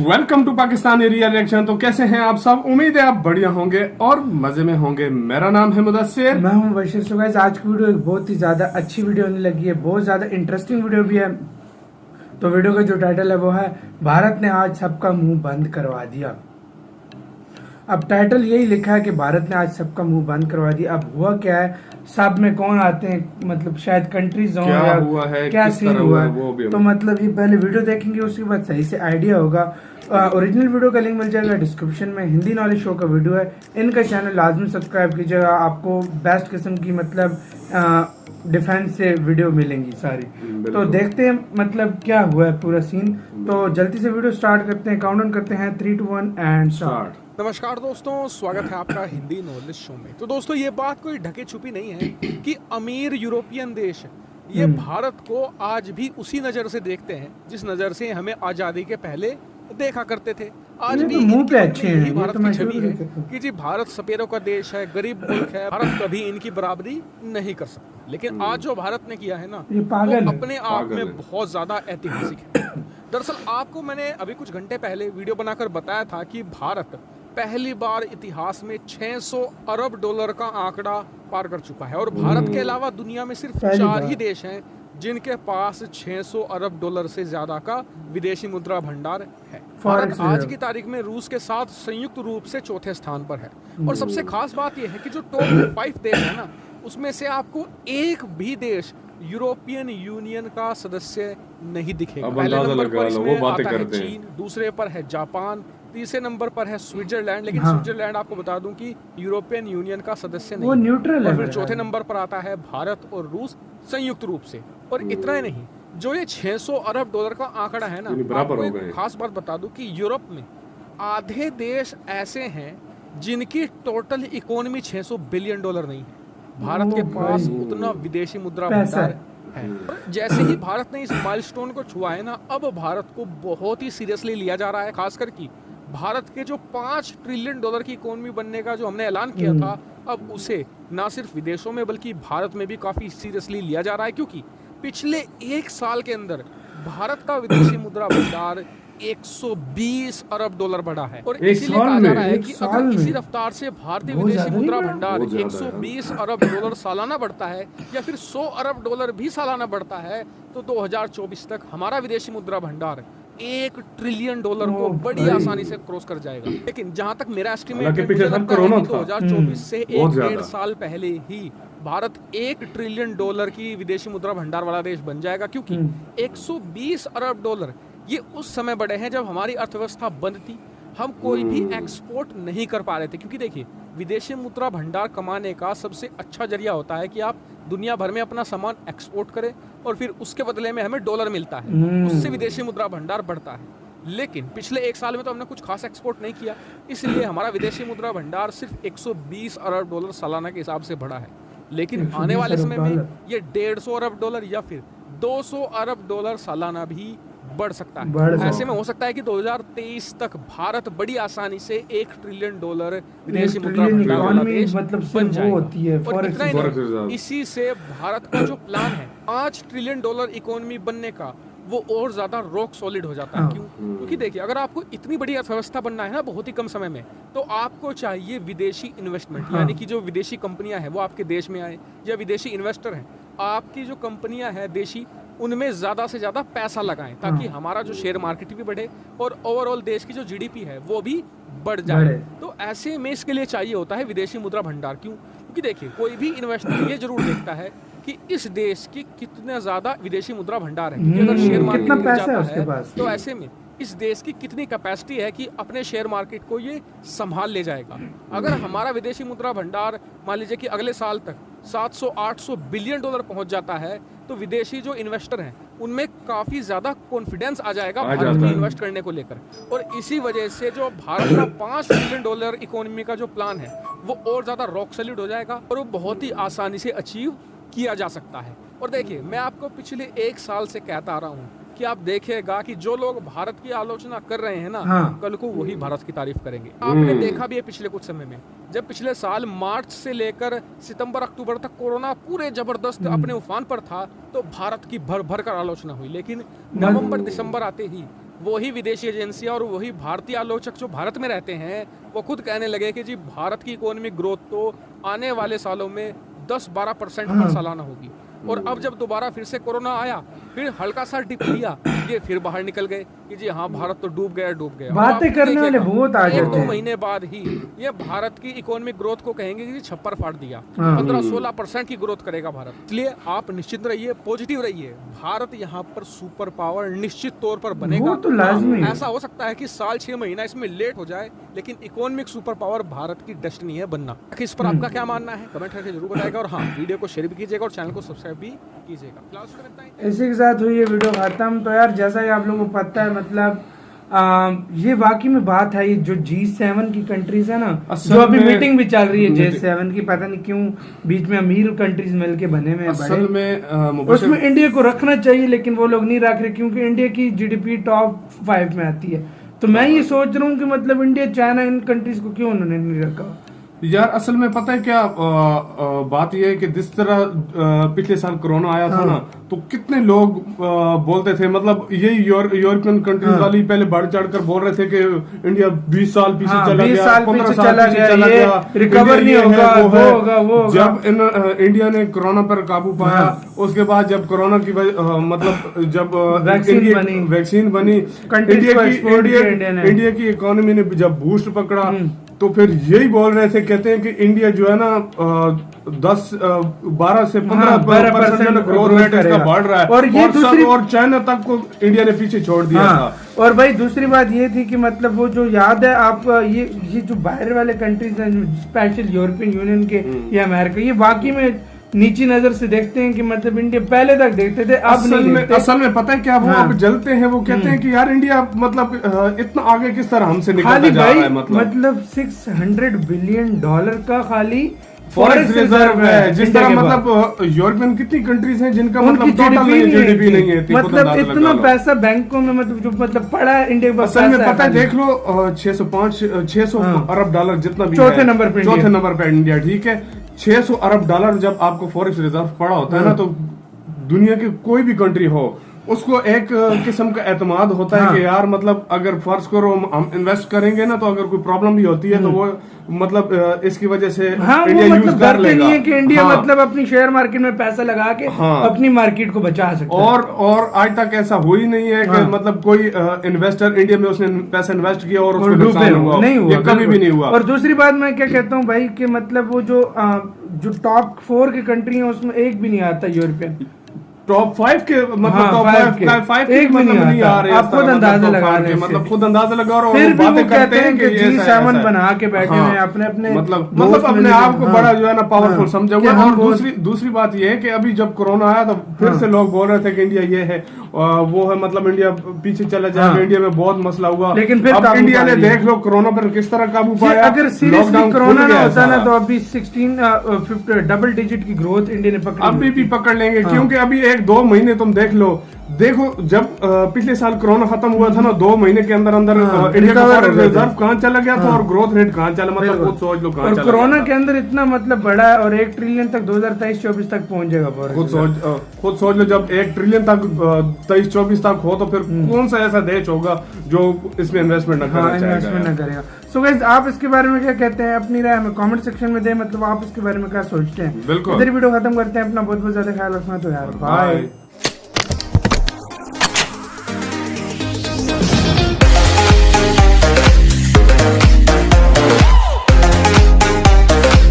Welcome to Pakistani real reaction. तो कैसे हैं आप सब? उम्मीद है आप बढ़िया होंगे और मजे में होंगे। मेरा नाम है मुदस्सिर, मैं हूं बशीर। सो गाइस, आज की वीडियो एक बहुत ही ज्यादा अच्छी वीडियो होने लगी है, बहुत ज्यादा इंटरेस्टिंग वीडियो भी है। तो वीडियो का जो टाइटल है वो है भारत ने आज सबका मुंह बंद करवा दिया। अब टाइटल यही लिखा है कि भारत ने आज सबका मुंह बंद करवा दिया। अब हुआ क्या है, सब में कौन आते हैं, मतलब शायद कंट्रीज क्या हुआ है, क्या किस सीन तरह हुआ हुआ है, है, वो भी तो मतलब ये पहले वीडियो देखेंगे, उसके बाद सही से आइडिया होगा। ओरिजिनल वीडियो का लिंक मिल जाएगा डिस्क्रिप्शन में। हिंदी नॉलेज शो का वीडियो है, इनका चैनल लाजमी सब्सक्राइब कीजिएगा। आपको बेस्ट किस्म की मतलब डिफेंस से वीडियो मिलेंगी सारी। तो देखते हैं मतलब क्या हुआ है पूरा सीन। तो जल्दी से वीडियो स्टार्ट करते हैं, काउंट डाउन करते हैं 3, 2, 1 एंड स्टार्ट। नमस्कार दोस्तों, स्वागत है आपका हिंदी नॉलेज शो में। तो दोस्तों, ये बात कोई ढके छुपी नहीं है कि अमीर यूरोपियन देश ये भारत को आज भी उसी नज़र से देखते हैं जिस नज़र से हमें आज़ादी के पहले देखा करते थे। आज भी मुंह पे इनकी अच्छे यही हैं, भारत तो मैं की छवि है शुरू कि जी भारत सपेरों का देश है, गरीब मुल्क है, भारत कभी इनकी बराबरी नहीं कर सकता। लेकिन आज जो भारत ने किया है ना, ये पागल वो है। अपने आप में बहुत ज्यादा ऐतिहासिक है। दरअसल आपको मैंने अभी कुछ घंटे पहले वीडियो बनाकर बताया था कि भारत पहली बार इतिहास में 600 अरब डॉलर का आंकड़ा पार कर चुका है। और भारत के अलावा दुनिया में सिर्फ 4 ही देश हैं जिनके पास 600 अरब डॉलर से ज्यादा का विदेशी मुद्रा भंडार है। भारत आज की तारीख में रूस के साथ संयुक्त रूप से चौथे स्थान पर है। और सबसे खास बात यह है कि जो टॉप 5 देश है ना, उसमें से आपको एक भी देश यूरोपियन यूनियन का सदस्य नहीं दिखेगा। पहले नंबर पर इसमें आता है चीन, दूसरे पर है जापान, तीसरे नंबर पर है स्विट्जरलैंड। लेकिन स्विट्जरलैंड आपको बता दूं कि यूरोपियन यूनियन का सदस्य नहीं, वो न्यूट्रल है। और फिर चौथे नंबर पर आता है भारत और रूस संयुक्त रूप से। और इतना ही नहीं, जो ये 600 अरब डॉलर का आंकड़ा है ना, आपको एक खास बात बता दूं कि यूरोप में आधे देश ऐसे हैं जिनकी टोटल इकोनॉमी 600 बिलियन डॉलर नहीं है। भारत के पास उतना विदेशी मुद्रा भंडार है। जैसे ही भारत ने इस माइलस्टोन को छुआ है ना, अब भारत को बहुत ही सीरियसली लिया जा रहा है। खासकर कि भारत के जो 5 ट्रिलियन डॉलर की इकोनॉमी बनने का जो हमने ऐलान किया था, अब उसे ना सिर्फ विदेशों में बल्कि भारत में भी काफी सीरियसली लिया जा रहा है। क्योंकि पिछले 1 साल के अंदर भारत का विदेशी मुद्रा भंडार 120 अरब डॉलर बढ़ा है। और इसीलिए कहा जा रहा है कि अगर इसी रफ्तार से भारतीय विदेशी मुद्रा भंडार 120 अरब डॉलर सालाना बढ़ता है या फिर 100 अरब डॉलर भी सालाना बढ़ता है, तो 2024 तक हमारा विदेशी मुद्रा भंडार 1 ट्रिलियन डॉलर को बड़ी आसानी से क्रॉस कर जाएगा। लेकिन जहां तक मेरा एस्टिमेट है, 2024 से 1-1.5 साल पहले ही भारत 1 ट्रिलियन डॉलर की विदेशी मुद्रा भंडार वाला देश बन जाएगा। क्योंकि 120 अरब डॉलर ये उस समय बढ़े हैं जब हमारी अर्थव्यवस्था बंद थी, हम कोई भी एक्सपोर्ट नहीं कर पा रहे थे। क्योंकि देखिए, विदेशी मुद्रा भंडार कमाने का सबसे अच्छा जरिया होता है कि आप दुनिया भर में अपना सामान एक्सपोर्ट करें और फिर उसके बदले में हमें डॉलर मिलता है, उससे विदेशी मुद्रा भंडार बढ़ता है। लेकिन पिछले 1 साल में तो हमने कुछ खास एक्सपोर्ट नहीं किया, इसलिए हमारा विदेशी मुद्रा भंडार सिर्फ 120 अरब डॉलर सालाना के हिसाब से बढ़ा है। लेकिन आने वाले समय में ये 150 अरब डॉलर या फिर 200 अरब डॉलर सालाना भी बढ़ सकता है। ऐसे में हो सकता है कि 2023 तक भारत बड़ी आसानी से 1 ट्रिलियन डॉलर विदेशी मुद्रा भंडार वाला देश बन जाएगा। और इतना ही नहीं, इसी से भारत का जो प्लान है 5 ट्रिलियन डॉलर इकोनॉमी बनने का, वो और ज्यादा रॉक सॉलिड हो जाता है। क्यों? क्योंकि देखिए, अगर आपको इतनी बड़ी अर्थव्यवस्था बनना है ना बहुत ही कम समय में, तो आपको चाहिए विदेशी इन्वेस्टमेंट। यानी कि जो विदेशी कंपनियां हैं वो आपके देश में आए, या विदेशी इन्वेस्टर हैं आपकी जो कंपनियां हैं देशी, उनमें ज़्यादा से ज़्यादा पैसा लगाएं, ताकि हमारा जो शेयर मार्केट भी बढ़े और ओवरऑल देश की जो जीडीपी है वो भी बढ़ जाए। तो ऐसे में इसके लिए चाहिए होता है विदेशी मुद्रा भंडार। क्यों? क्योंकि देखिए, कोई भी इन्वेस्टर ये जरूर देखता है कि इस देश की कितना ज़्यादा विदेशी मुद्रा भंडार है। क्योंकि अगर शेयर मार्केट गिर जाता है तो ऐसे में इस देश की कितनी कैपेसिटी है कि अपने शेयर मार्केट को ये संभाल ले जाएगा। अगर हमारा विदेशी मुद्रा भंडार मान लीजिए कि अगले साल तक 700-800 बिलियन डॉलर पहुंच जाता है, तो विदेशी जो इन्वेस्टर हैं उनमें काफ़ी ज़्यादा कॉन्फिडेंस आ जाएगा भारत में इन्वेस्ट करने को लेकर। और इसी वजह से जो भारत का 5 ट्रिलियन डॉलर इकोनॉमी का जो प्लान है वो और ज़्यादा रॉक सॉलिड हो जाएगा और वो बहुत ही आसानी से अचीव किया जा सकता है। और देखिए, मैं आपको पिछले 1 साल से कहता आ रहा हूँ कि आप देखेगा कि जो लोग भारत की आलोचना कर रहे हैं ना, कल को वही भारत की तारीफ करेंगे। आपने देखा भी है पिछले कुछ समय में, जब पिछले साल मार्च से लेकर सितंबर अक्टूबर तक कोरोना पूरे जबरदस्त अपने उफान पर था, तो भारत की भर भर कर आलोचना हुई। लेकिन नवंबर दिसंबर आते ही वही विदेशी एजेंसियां और वही भारतीय आलोचक जो भारत में रहते हैं वो खुद कहने लगे कि जी भारत की इकोनॉमिक ग्रोथ तो आने वाले सालों में 10-12% हर सालाना होगी। और अब जब दोबारा फिर से कोरोना आया, फिर हल्का सा डिप लिया, ये फिर बाहर निकल गए कि जी हाँ भारत तो डूब गया। बातें करने वाले बहुत आ जाते हैं। 1-2 महीने बाद ही ये भारत की इकोनॉमिक ग्रोथ को कहेंगे कि छप्पर फाड़ दिया, 15-16% की ग्रोथ करेगा भारत। इसलिए आप निश्चित रहिए, पॉजिटिव रहिए, भारत यहाँ पर सुपर पावर निश्चित तौर पर बनेगा। वो तो लाजमी है। ऐसा हो सकता है कि साल 6 महीना इसमें लेट हो जाए, लेकिन इकोनॉमिक सुपर पावर भारत की डेस्टिनी है बनना। इस पर आपका क्या मानना है कमेंट करके जरूर बताएगा, और हाँ वीडियो को शेयर भी कीजिएगा और चैनल को सब्सक्राइब भी कीजिएगा। इसी के साथ हुई ये वीडियो खत्म। तो यार जैसा कि आप लोगों को पता है मतलब ये वाकई में बात है, ये जो G7 की कंट्रीज है ना, जो अभी मीटिंग भी चल रही है G7 की, पता नहीं क्यों बीच में अमीर कंट्रीज मिलके बने हुए हैं असल में उसमें इंडिया को रखना चाहिए, लेकिन वो लोग नहीं रख रहे क्योंकि इंडिया की जीडीपी टॉप 5 में आती है। तो मैं ये सोच रहा हूँ कि मतलब इंडिया, चाइना, इन कंट्रीज को क्यों उन्होंने नहीं रखा। यार असल में पता है क्या बात यह है कि जिस तरह पिछले साल कोरोना आया था ना, तो कितने लोग बोलते थे, मतलब ये यूरोपियन कंट्रीज वाली पहले बढ़ चढ़कर बोल रहे थे कि इंडिया 20 साल पीछे चला गया, 15 साल पीछे चला गया, रिकवर नहीं होगा, वो होगा। जब इंडिया ने कोरोना पर काबू पाया, उसके बाद जब कोरोना की मतलब जब वैक्सीन बनी, इंडिया की इकोनॉमी ने जब बूस्ट पकड़ा, तो फिर यही बोल रहे थे, कहते हैं कि इंडिया जो है ना 12 से 15% ग्रोथ रेट इसका बढ़ रहा है, और ये दूसरी और चाइना तक को इंडिया ने पीछे छोड़ दिया था। और भाई दूसरी बात ये थी कि मतलब वो जो याद है आपका, ये जो बाहर वाले कंट्रीज हैं, स्पेशल यूरोपियन यूनियन के या अमेरिका, ये वाकई में नीची नजर से देखते हैं कि मतलब इंडिया पहले तक देखते थे, अब नहीं देखते। असल में पता है क्या, वो अब जलते हैं, वो कहते हैं कि यार इंडिया मतलब इतना आगे किस तरह हमसे निकलता जा रहा है। मतलब $600 बिलियन का खाली फॉरेक्स रिजर्व है, जिस तरह मतलब यूरोपियन कितनी कंट्रीज हैं जिनका मतलब टोटल जीडीपी नहीं है, मतलब इतना पैसा बैंकों में मतलब जो मतलब पड़ा है इंडिया के पास। असल में पता है, देख लो 600 अरब डॉलर जितना भी चौथे नंबर पे इंडिया, ठीक है। 600 अरब डॉलर जब आपको फॉरेक्स रिजर्व पड़ा होता है ना, तो दुनिया की कोई भी कंट्री हो, उसको एक किस्म का एतमाद होता है कि यार मतलब अगर फर्ज करो हम इन्वेस्ट करेंगे ना, तो अगर कोई प्रॉब्लम भी होती है तो वो मतलब इसकी वजह से इंडिया यूज कर लेगा। नहीं है कि इंडिया मतलब अपनी शेयर मार्केट में पैसा लगा के अपनी मार्केट को बचा सकता है। और आज तक ऐसा हो ही नहीं है कि मतलब कोई इन्वेस्टर इंडिया में उसने पैसा इन्वेस्ट किया और उसको नुकसान हुआ, नहीं हुआ, कभी भी नहीं हुआ। और दूसरी बात मैं क्या कहता हूँ भाई कि मतलब वो जो टॉप 4 की कंट्री है उसमें एक भी नहीं आता यूरोपियन। टॉप 5 के मतलब टॉप 5 एक मतलब नहीं आ रहे, आप खुद अंदाजा लगा रहे हैं, मतलब खुद अंदाजा लगा और फिर भी वो कहते हैं कि G7 बना के बैठे हैं अपने मतलब अपने आप को बड़ा जो है ना पावरफुल समझा हुआ। और दूसरी बात ये है कि अभी जब कोरोना आया तो फिर से लोग बोल रहे थे कि इंडिया ये है वो है, मतलब इंडिया पीछे चला जाएगा, इंडिया में बहुत मसला हुआ, लेकिन फिर अब इंडिया ने देख लो कोरोना पर किस तरह काबू पाया। अगर सीरियसली कोरोना ना होता ना तो अभी 16 डबल डिजिट की ग्रोथ इंडिया ने पकड़ी, अभी भी पकड़ लेंगे, क्योंकि अभी 1-2 महीने तुम देख लो, जब पिछले साल कोरोना खत्म हुआ था ना, 2 महीने के अंदर इंडिया का फॉरेक्स रिजर्व कहाँ चला गया था और ग्रोथ रेट कहाँ चला, मतलब खुद सोच लो कहाँ चला। कोरोना के अंदर इतना मतलब बड़ा है और 1 ट्रिलियन तक 2023-24 तक पहुंच जाएगा। खुद सोच लो, जब 1 ट्रिलियन तक 23-24 तक हो तो फिर कौन सा ऐसा देश होगा जो इसमें इन्वेस्टमेंट न करेगा। सो गाइस, आप इसके बारे में क्या कहते हैं, अपनी राय हमें कमेंट सेक्शन में दें, मतलब आप इसके बारे में क्या सोचते हैं। बिल्कुल, इधर वीडियो खत्म करते हैं, अपना बहुत बहुत ज्यादा ख्याल रखना। तो यार बाय।